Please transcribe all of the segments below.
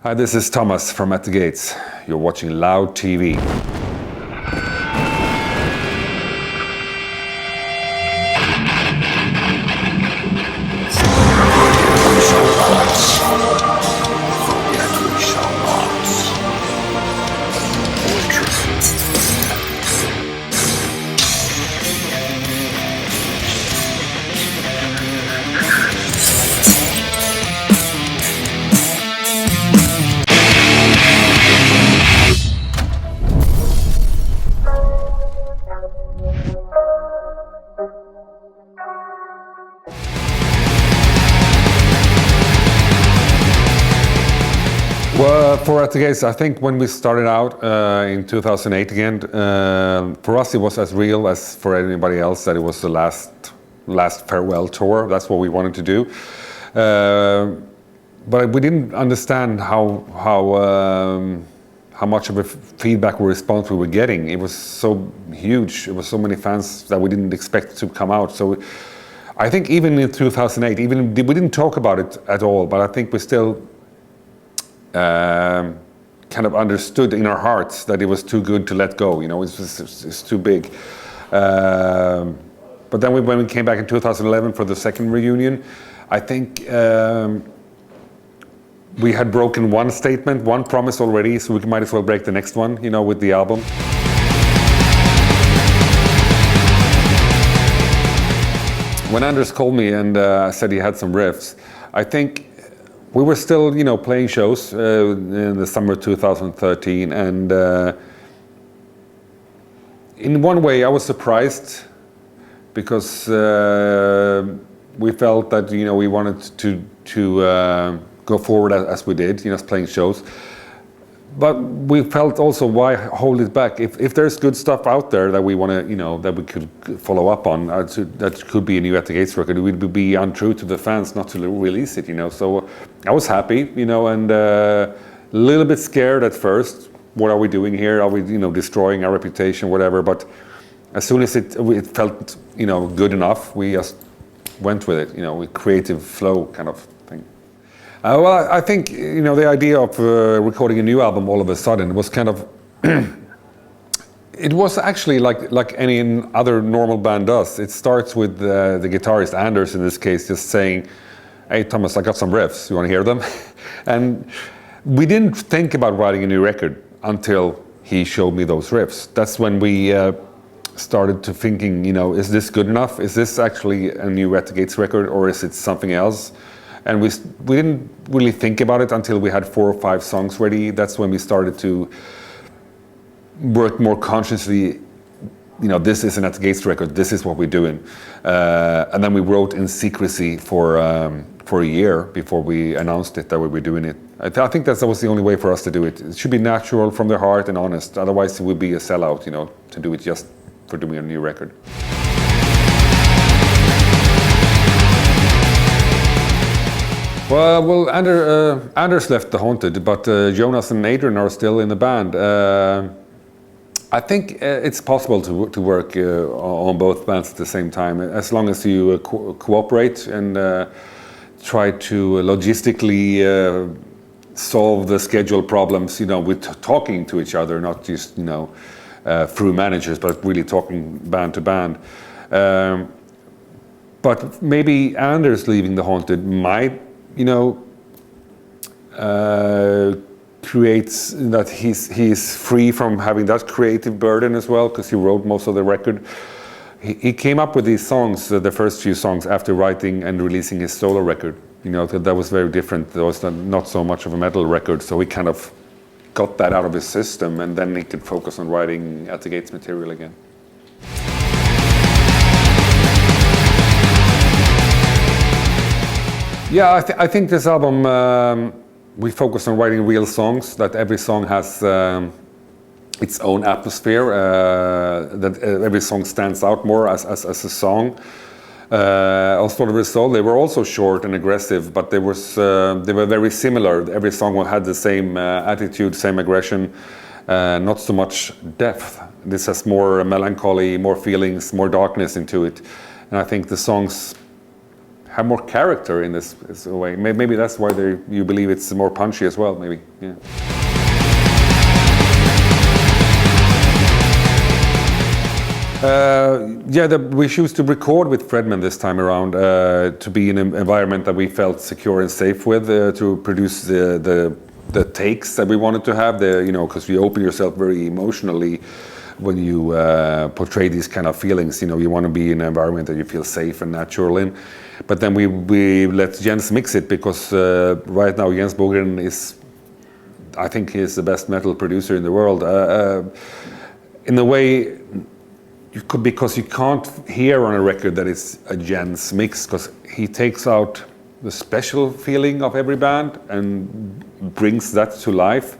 Hi, this is Thomas from At the Gates. You're watching Loud TV. Well, for At the Gates, I think when we started out in 2008 again, for us it was as real as for anybody else that it was the last farewell tour. That's what we wanted to do. But we didn't understand how much of a feedback or response we were getting. It was so huge. It was so many fans that we didn't expect to come out. So I think even in 2008, we didn't talk about it at all, but I think we still kind of understood in our hearts that it was too good to let go. You know, it's too big. But then when we came back in 2011 for the second reunion, I think we had broken one statement, one promise already, so we might as well break the next one, you know, with the album. When Anders called me and said he had some riffs, I think we were still, you know, playing shows in the summer of 2013, and in one way I was surprised because we felt that, you know, we wanted to go forward as we did, you know, playing shows. But we felt also, why hold it back? If there's good stuff out there that we want to, you know, that we could follow up on, that could be a new At the Gates record, we'd be untrue to the fans not to release it, you know. So I was happy, you know, and a little bit scared at first. What are we doing here? Are we, you know, destroying our reputation, whatever? But as soon as it felt, you know, good enough, we just went with it, you know, with creative flow kind of thing. Well, I think, you know, the idea of recording a new album all of a sudden was kind of, it was actually like any other normal band does. It starts with the guitarist, Anders in this case, just saying, "Hey Thomas, I got some riffs, you want to hear them?" And we didn't think about writing a new record until he showed me those riffs. That's when we started to thinking, you know, is this good enough? Is this actually a new At the Gates record, or is it something else? And we didn't really think about it until we had 4 or 5 songs ready. That's when we started to work more consciously. You know, this is an At the Gates record. This is what we're doing. And then we wrote in secrecy for a year before we announced it that we were doing it. I think that was the only way for us to do it. It should be natural from the heart and honest. Otherwise, it would be a sellout, you know, to do it just for doing a new record. Well, Anders left The Haunted, but Jonas and Adrian are still in the band. I think it's possible to work on both bands at the same time, as long as you cooperate and try to logistically solve the schedule problems, you know, with talking to each other, not just, you know, through managers, but really talking band to band. But maybe Anders leaving The Haunted might, you know, creates that he's free from having that creative burden as well, because he wrote most of the record. He came up with these songs, the first few songs, after writing and releasing his solo record. You know, that was very different. There was not so much of a metal record, so he kind of got that out of his system, and then he could focus on writing At the Gates material again. Yeah, I think this album, we focus on writing real songs, that every song has its own atmosphere, that every song stands out more as a song. Also the result, they were also short and aggressive, but they were very similar. Every song had the same attitude, same aggression, not so much depth. This has more melancholy, more feelings, more darkness into it. And I think the songs have more character in this way. Maybe that's why you believe it's more punchy as well. Maybe, yeah. We choose to record with Fredman this time around to be in an environment that we felt secure and safe with, to produce the takes that we wanted to have. Because you open yourself very emotionally when you portray these kind of feelings. You want to be in an environment that you feel safe and natural in. But then we let Jens mix it, because right now Jens Bogren I think he is the best metal producer in the world. In a way, because you can't hear on a record that it's a Jens mix, because he takes out the special feeling of every band and brings that to life.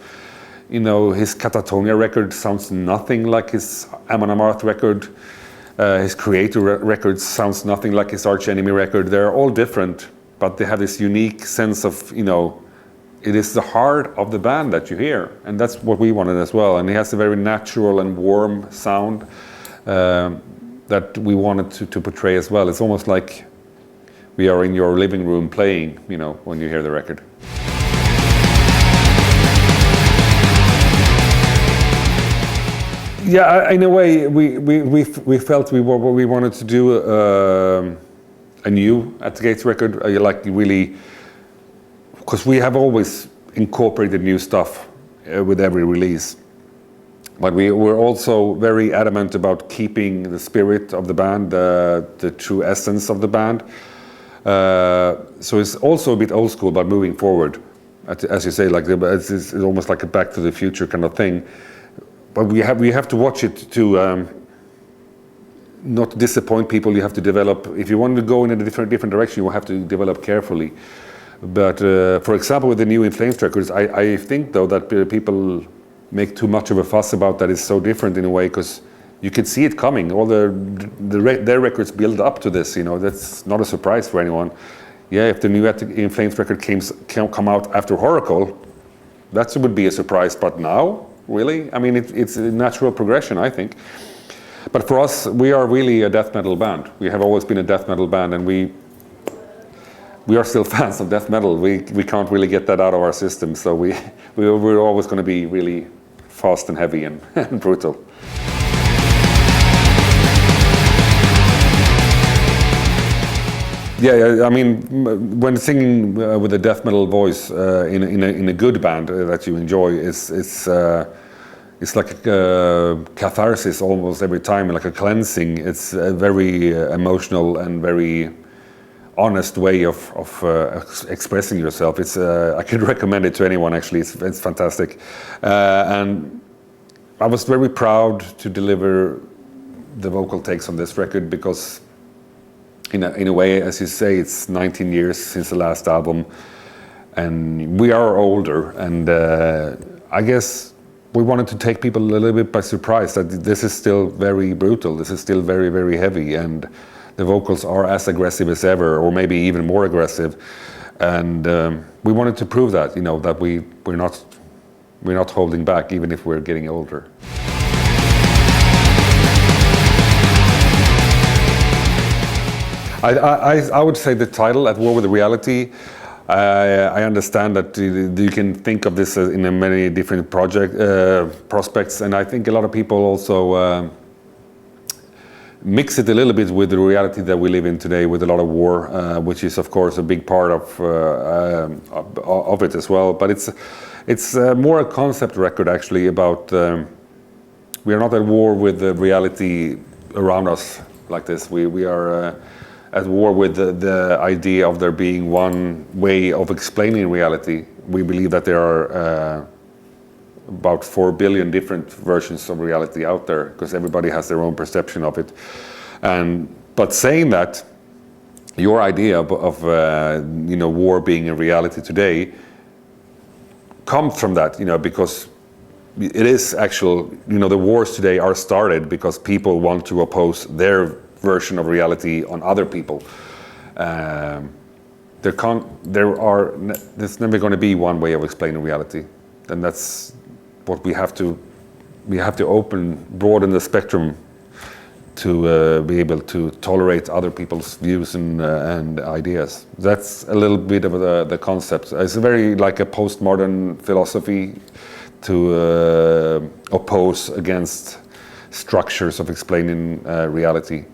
His Catatonia record sounds nothing like his Amon Amarth record. His Creator record sounds nothing like his Arch Enemy record. They're all different, but they have this unique sense of, it is the heart of the band that you hear. And that's what we wanted as well. And he has a very natural and warm sound that we wanted to portray as well. It's almost like we are in your living room playing, when you hear the record. Yeah, in a way, we felt we wanted to do a new At the Gates record, because we have always incorporated new stuff with every release. But we were also very adamant about keeping the spirit of the band, the true essence of the band. So it's also a bit old school, but moving forward, as you say, it's almost like a Back to the Future kind of thing. But we have to watch it to not disappoint people. You have to develop. If you want to go in a different direction, you have to develop carefully. But for example, with the new In Flames records, I think though that people make too much of a fuss about that. It's so different in a way, because you can see it coming. All their records build up to this. That's not a surprise for anyone. Yeah, if the new In Flames record come out after Horacle, that would be a surprise. But now, really, I mean, it's a natural progression, I think. But for us, we are really a death metal band. We have always been a death metal band, and we are still fans of death metal. We can't really get that out of our system. So we're always going to be really fast and heavy and brutal. Yeah, I mean, when singing with a death metal voice in a good band that you enjoy, it's like a catharsis almost every time, like a cleansing. It's a very emotional and very honest way of expressing yourself. I could recommend it to anyone. Actually, it's fantastic, and I was very proud to deliver the vocal takes on this record, because in a way, as you say, it's 19 years since the last album, and we are older, and I guess we wanted to take people a little bit by surprise that this is still very brutal, this is still very, very heavy, and the vocals are as aggressive as ever, or maybe even more aggressive, and we wanted to prove that, that we're not holding back, even if we're getting older. I would say the title, At War with Reality, I understand that you can think of this in many different prospects, and I think a lot of people also mix it a little bit with the reality that we live in today, with a lot of war, which is of course a big part of it as well. But it's more a concept record actually about we are not at war with the reality around us like this. We are at war with the idea of there being one way of explaining reality. We believe that there are about 4 billion different versions of reality out there, because everybody has their own perception of it. But saying that, your idea of war being a reality today comes from that, because it is actual. The wars today are started because people want to oppose their version of reality on other people. There's never going to be one way of explaining reality, and that's what we have to broaden the spectrum be able to tolerate other people's views and ideas. That's a little bit of the concept. It's very like a postmodern philosophy to oppose against structures of explaining reality.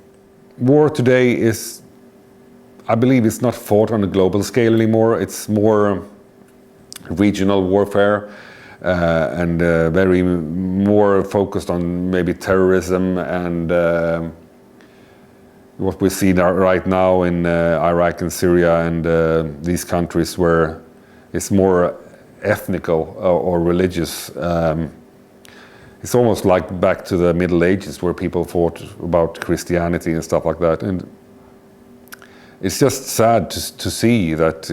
War today is, I believe, it's not fought on a global scale anymore. It's more regional warfare. And very more focused on maybe terrorism and what we see right now in Iraq and Syria and these countries where it's more ethnical or religious. It's almost like back to the Middle Ages where people fought about Christianity and stuff like that. And it's just sad to see that,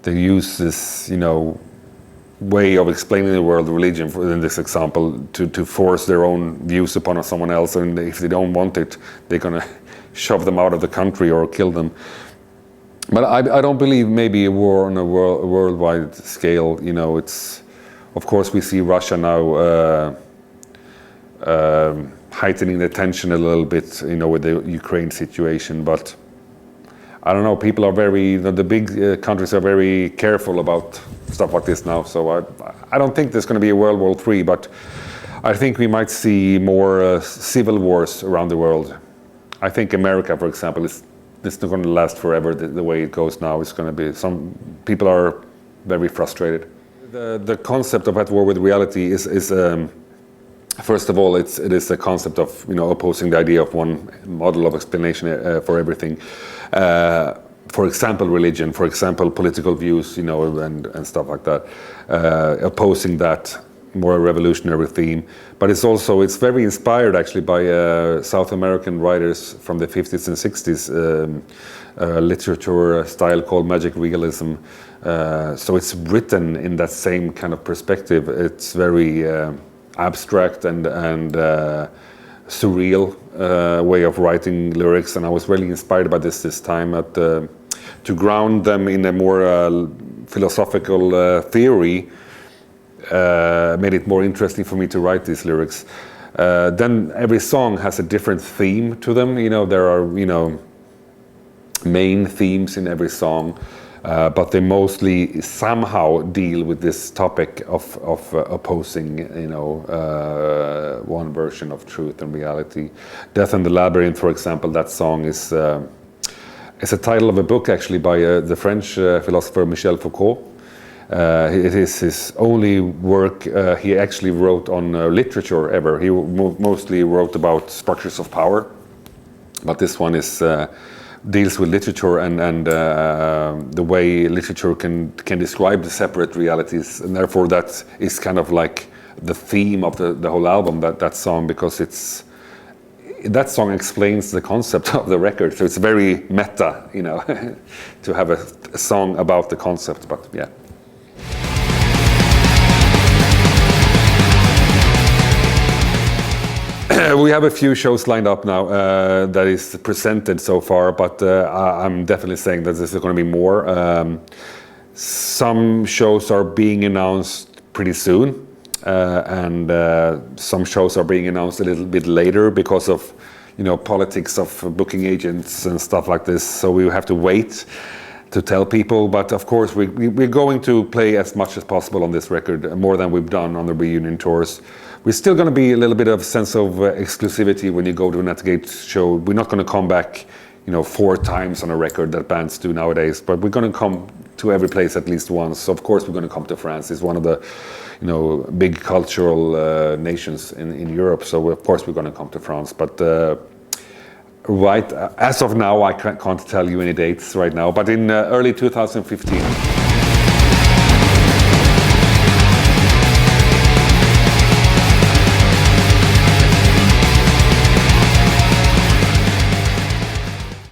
they use this, way of explaining the world, religion, in this example, to force their own views upon someone else, and if they don't want it, they're gonna shove them out of the country or kill them. But I don't believe maybe a war on a worldwide scale. It's, of course, we see Russia now heightening the tension a little bit, with the Ukraine situation, but I don't know, people are very, the big countries are very careful about stuff like this now, so I don't think there's going to be a World War III, but I think we might see more civil wars around the world. I think America, for example, it's not going to last forever the way it goes now. It's going to be, some people are very frustrated. The concept of at war with reality is first of all, it is a concept of opposing the idea of one model of explanation for everything. For example, religion. For example, political views. And stuff like that. Opposing that more revolutionary theme. But it's very inspired actually by South American writers from the 50s and 60s. Literature style called magic realism. So it's written in that same kind of perspective. It's very abstract and surreal way of writing lyrics, and I was really inspired by this time to ground them in a more philosophical theory. Made it more interesting for me to write these lyrics. Then every song has a different theme to them. There are main themes in every song. But they mostly somehow deal with this topic of opposing, one version of truth and reality. Death in the Labyrinth, for example, that song is a title of a book actually by the French philosopher Michel Foucault. It is his only work he actually wrote on literature ever. He mostly wrote about structures of power, but this one is deals with literature and the way literature can describe the separate realities, and therefore that is kind of like the theme of the whole album, that song, because that song explains the concept of the record, so it's very meta, to have a song about the concept, but yeah. We have a few shows lined up now that is presented so far, but I'm definitely saying that there's going to be more. Some shows are being announced pretty soon, and some shows are being announced a little bit later because of politics of booking agents and stuff like this. So we have to wait to tell people, but of course we're going to play as much as possible on this record, more than we've done on the reunion tours. We're still going to be a little bit of sense of exclusivity when you go to a Netgate show. We're not going to come back, 4 times on a record that bands do nowadays, but we're going to come to every place at least once. So of course we're going to come to France. It's one of the, big cultural nations in Europe. So of course we're going to come to France. But right as of now, I can't tell you any dates right now. But in early 2015.